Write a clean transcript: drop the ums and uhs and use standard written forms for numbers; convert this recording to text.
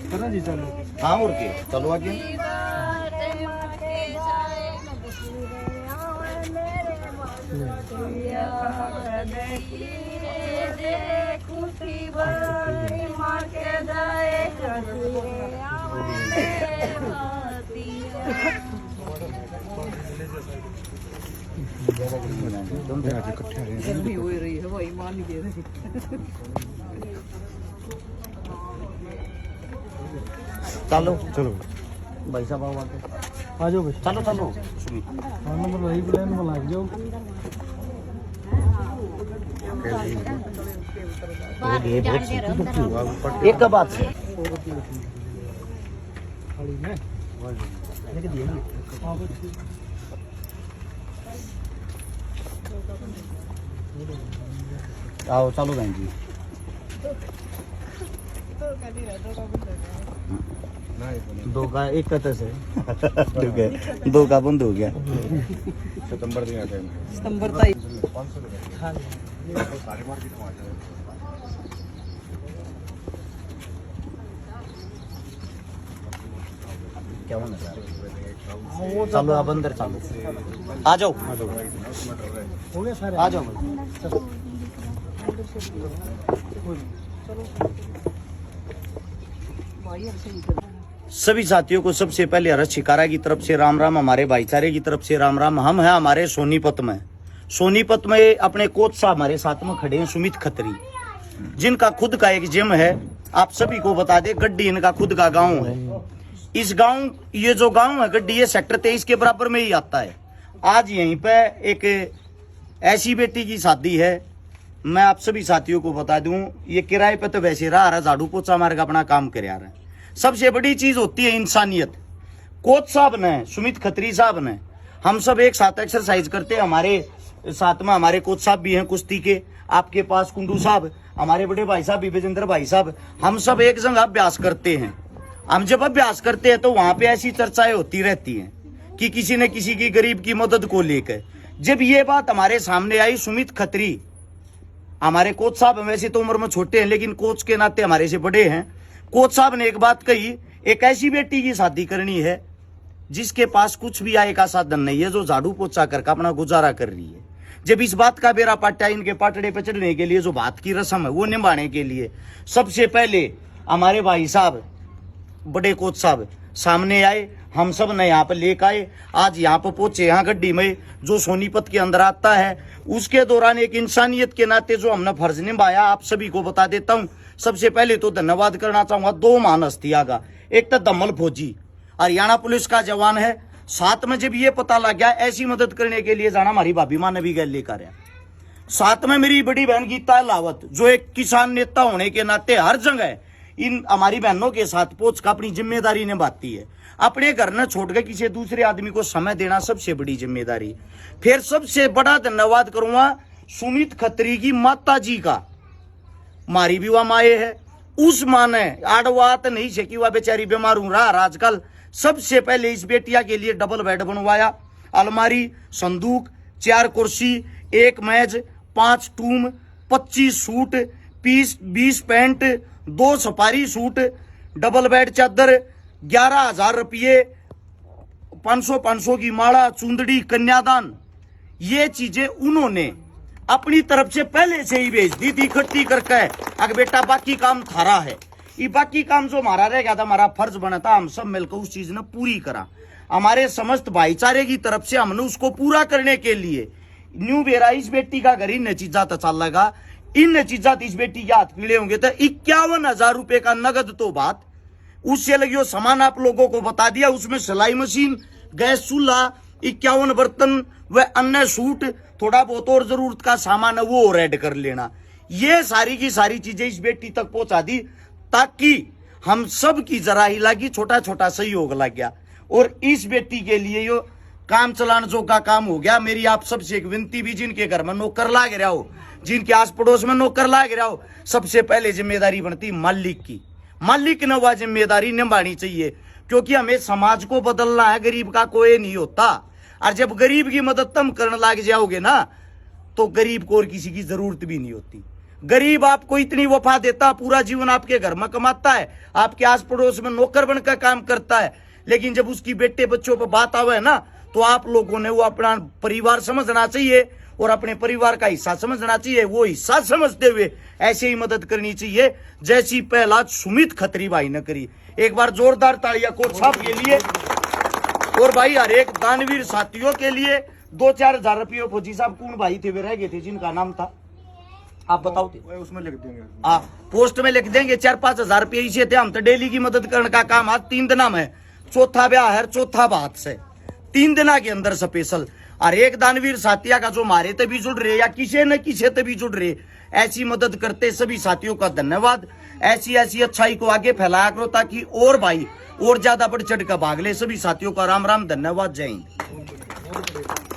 करना जी चलो। हाँ और के चलो आगे। गर्मी हो रही है वही मान नहीं दे रही। चलो चलो भाई साहब आओ आगे। आ जाओ भाई। चलो चलो हाँ नंबर वही प्लान में लग जाओ। एक का बात है खाली में लेके दिए ना। हाँ बस आओ चलो बहन जी। दो का एक का तस है ठीक है, दो का बंद हो गया। सितंबर दिन आता है। सितंबर तक क्या होना है? चलो अब अंदर चलो। आ जाओ हो गया सारे। आ जाओ। सभी साथियों को सबसे पहले हरस शिकारा की तरफ से राम राम, हमारे भाईचारे की तरफ से राम राम। हम हैं हमारे सोनीपत में। सोनीपत में अपने कोच साहब हमारे साथ में खड़े हैं, सुमित खत्री, जिनका खुद का एक जिम है। आप सभी को बता दें, गड्डी इनका खुद का गांव है। इस गांव, ये जो गांव है गड्डी, ये सेक्टर 23 के बराबर में ही आता है। आज यहीं पे एक ऐसी बेटी की शादी है। मैं आप सभी साथियों को बता दूं, ये किराए पे तो वैसे रहा झाड़ू पोछा मार के अपना काम कर रहा है। सबसे बड़ी चीज होती है इंसानियत। कोच साहब ने, सुमित खत्री साहब ने, हम सब एक साथ एक्सरसाइज करते हैं। हमारे साथ में हमारे कोच साहब भी हैं कुश्ती के, आपके पास कुंडू साहब, हमारे बड़े भाई साहब विवेंद्र भाई साहब, हम सब एक जगह अभ्यास करते हैं। हम जब अभ्यास करते हैं तो वहां पे ऐसी चर्चाएं होती रहती हैं कि किसी ने किसी की गरीब की मदद को लेकर। जब ये बात हमारे सामने आई, सुमित खत्री हमारे कोच साहब वैसे तो उम्र में छोटे हैं लेकिन कोच के नाते हमारे से बड़े हैं। कोच साहब ने एक बात कही, एक ऐसी बेटी की शादी करनी है जिसके पास कुछ भी आय का साधन नहीं है, जो झाड़ू पोछा करके अपना गुजारा कर रही है। जब इस बात का बेरा पाटा इनके पाटड़े पे चढ़ने के लिए, जो बात की रस्म है वो निभाने के लिए, सबसे पहले हमारे भाई साहब बड़े कोच साहब सामने आए। हम सब ने यहाँ पर लेकर आए। आज यहाँ पर पहुंचे, यहाँ गड्डी में जो सोनीपत के अंदर आता है, उसके दौरान एक इंसानियत के नाते जो हमने फर्ज निभाया, आप सभी को बता देता हूँ। सबसे पहले तो धन्यवाद करना चाहूंगा दो महान हस्तियां का। एक तो दमल फौजी, हरियाणा पुलिस का जवान है। साथ में जब ये पता लग गया ऐसी मदद करने के लिए जाना, हमारी भाभी माँ ने भी गैल लेकर आया। साथ में मेरी बड़ी बहन गीता लावत, जो एक किसान नेता होने के नाते हर जगह इन हमारी बहनों के साथ पहुंच कर अपनी जिम्मेदारी निभाती है। अपने घर न छोड़ कर किसी दूसरे आदमी को समय देना सबसे बड़ी जिम्मेदारी। फिर सबसे बड़ा धन्यवाद करूंगा सुमित खत्री की माता जी का। मारी भी वह माए है, उस माँ ने आड़वात नहीं से कि वह बेचारी बीमार हूं रहा आजकल। सबसे पहले इस बेटिया के लिए डबल बेड बनवाया, अलमारी, संदूक, 4 कुर्सी, 1 मेज, 5 टूम, 25 suit, 20 pant, 2 safari suit, double bed चादर, 11,000 रुपये, 500 की माला, चुंदड़ी, कन्यादान, ये चीजें उन्होंने अपनी तरफ से पहले से ही भेज दी थी इकट्ठी करके। अगर बेटा बाकी काम थारा है, ये बाकी काम जो हमारा रह गया था, हमारा फर्ज बना था, हम सब मिलकर उस चीज ने पूरी करा। हमारे समस्त भाईचारे की तरफ से हमने उसको पूरा करने के लिए न्यू बेरा इस बेटी का घर इन चीजा तो चल लगा। इन चीजा इस बेटी के हाथ पीड़े होंगे तो 51,000 रुपए का नगद तो बात उससे लगी। वो सामान आप लोगों को बता दिया, उसमें सिलाई मशीन, गैस चूल्हा, 51 बर्तन व अन्य सूट, थोड़ा बहुत और जरूरत का सामान है वो और ऐड कर लेना। ये सारी की सारी चीजें इस बेटी तक पहुंचा दी ताकि हम सब की जरा ही लगी, छोटा छोटा सहयोग लग गया और इस बेटी के लिए यो काम चलाने जो का काम हो गया। मेरी आप सबसे एक विनती भी, जिनके घर में नौकर लाग रहा हो, जिनके आस पड़ोस में नौकर लाग रहा हो, सबसे पहले जिम्मेदारी बनती मालिक की। मालिक ने वह जिम्मेदारी निभानी चाहिए, क्योंकि हमें समाज को बदलना है, गरीब का कोई नहीं होता। और जब गरीब की मदद तुम करने लग जाओगे ना, तो गरीब को और किसी की जरूरत भी नहीं होती। गरीब आपको इतनी वफा देता, पूरा जीवन आपके घर में कमाता है, आपके आस पड़ोस में नौकर बनकर काम करता है, लेकिन जब उसकी बेटे बच्चों पर बात आवे ना तो आप लोगों ने वो अपना परिवार समझना चाहिए और अपने परिवार का हिस्सा समझना चाहिए। वो हिस्सा समझते हुए ऐसे ही मदद करनी चाहिए जैसी पहला सुमित खत्री भाई ने करी। एक बार जोरदार तालियां कोच साहब के लिए। और भाई हर एक दानवीर साथियों के लिए 2-4 हजार रुपये। फौजी साहब कौन भाई थे वे रह गए थे जिनका नाम था, आप बताओ थे? उसमें लिख देंगे। पोस्ट में लिख देंगे। 4-5 हजार रुपये इसे थे। हम तो डेली की मदद करने का काम आज 3 दिना में, चौथा ब्याह है, चौथा बात से 3 दिना के अंदर स्पेशल हर एक दानवीर साथिया का जो मारे तभी जुड़ रहे या किसी न किसी तभी जुड़ रहे, ऐसी मदद करते सभी साथियों का धन्यवाद। ऐसी ऐसी अच्छाई को आगे फैलाया करो ताकि और भाई और ज्यादा बढ़ चढ़ कर भाग ले। सभी साथियों का राम राम, धन्यवाद, जय हिंद।